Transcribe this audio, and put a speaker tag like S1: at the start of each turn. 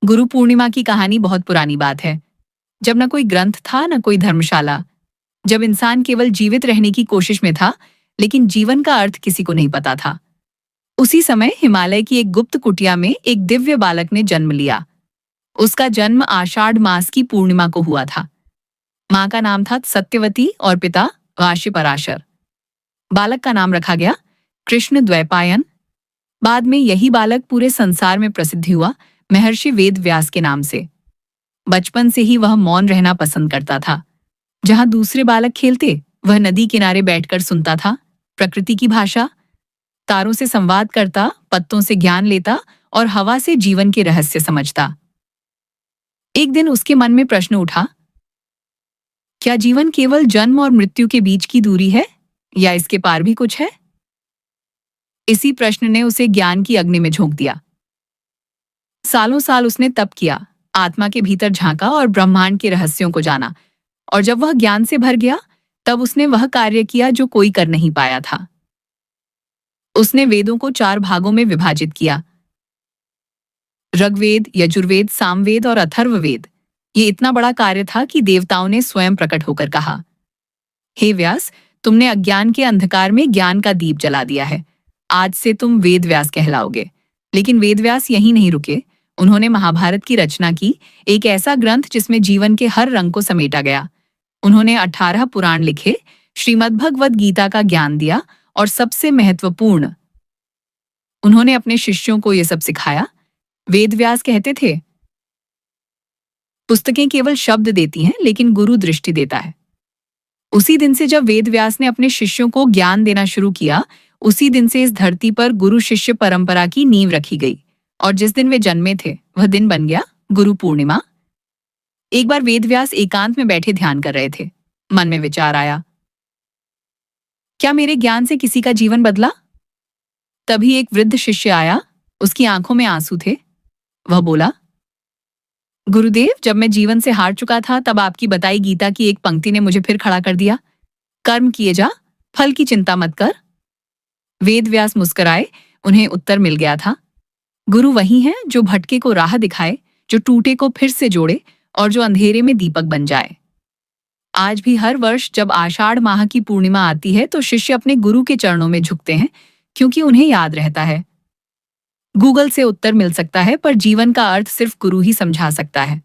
S1: गुरु पूर्णिमा की कहानी बहुत पुरानी बात है। जब न कोई ग्रंथ था न कोई धर्मशाला। जब इंसान केवल जीवित रहने की कोशिश में था, लेकिन जीवन का अर्थ किसी को नहीं पता था। उसी समय हिमालय की एक गुप्त कुटिया में एक दिव्य बालक ने जन्म लिया। उसका जन्म आषाढ़ मास की पूर्णिमा को हुआ था। माँ का नाम था सत्यवती और पिता काशी पराशर। बालक का नाम रखा गया कृष्ण द्वैपायन। बाद में यही बालक पूरे संसार में प्रसिद्ध हुआ महर्षि वेद व्यास के नाम से। बचपन से ही वह मौन रहना पसंद करता था। जहां दूसरे बालक खेलते, वह नदी किनारे बैठकर सुनता था प्रकृति की भाषा। तारों से संवाद करता, पत्तों से ज्ञान लेता और हवा से जीवन के रहस्य समझता। एक दिन उसके मन में प्रश्न उठा, क्या जीवन केवल जन्म और मृत्यु के बीच की दूरी है, या इसके पार भी कुछ है? इसी प्रश्न ने उसे ज्ञान की अग्नि में झोंक दिया। सालों साल उसने तप किया, आत्मा के भीतर झांका और ब्रह्मांड के रहस्यों को जाना। और जब वह ज्ञान से भर गया, तब उसने वह कार्य किया जो कोई कर नहीं पाया था। उसने वेदों को 4 भागों में विभाजित किया। ऋग्वेद, यजुर्वेद, सामवेद और अथर्ववेद। ये इतना बड़ा कार्य था कि देवताओं ने स्वयं प्रकट होकर कहा, हे व्यास, तुमने अज्ञान के अंधकार में ज्ञान का दीप जला दिया है। आज से तुम वेद व्यास कहलाओगे। लेकिन वेद व्यास यहीं नहीं रुके। उन्होंने महाभारत की रचना की, एक ऐसा ग्रंथ जिसमें जीवन के हर रंग को समेटा गया। उन्होंने 18 पुराण लिखे, श्रीमद्भगवद गीता का ज्ञान दिया और सबसे महत्वपूर्ण, उन्होंने अपने शिष्यों को यह सब सिखाया। वेद व्यास कहते थे, पुस्तकें केवल शब्द देती हैं, लेकिन गुरु दृष्टि देता है। उसी दिन से जब वेद व्यास ने अपने शिष्यों को ज्ञान देना शुरू किया, उसी दिन से इस धरती पर गुरु शिष्य परंपरा की नींव रखी गई। और जिस दिन वे जन्मे थे, वह दिन बन गया गुरु पूर्णिमा। एक बार वेद व्यास एकांत में बैठे ध्यान कर रहे थे। मन में विचार आया, क्या मेरे ज्ञान से किसी का जीवन बदला? तभी एक वृद्ध शिष्य आया। उसकी आंखों में आंसू थे। वह बोला, गुरुदेव, जब मैं जीवन से हार चुका था, तब आपकी बताई गीता की एक पंक्ति ने मुझे फिर खड़ा कर दिया। कर्म किए जा, फल की चिंता मत कर। वेद व्यास मुस्कुराए। उन्हें उत्तर मिल गया था। गुरु वही है जो भटके को राह दिखाए, जो टूटे को फिर से जोड़े और जो अंधेरे में दीपक बन जाए। आज भी हर वर्ष जब आषाढ़ माह की पूर्णिमा आती है, तो शिष्य अपने गुरु के चरणों में झुकते हैं, क्योंकि उन्हें याद रहता है, गूगल से उत्तर मिल सकता है, पर जीवन का अर्थ सिर्फ गुरु ही समझा सकता है।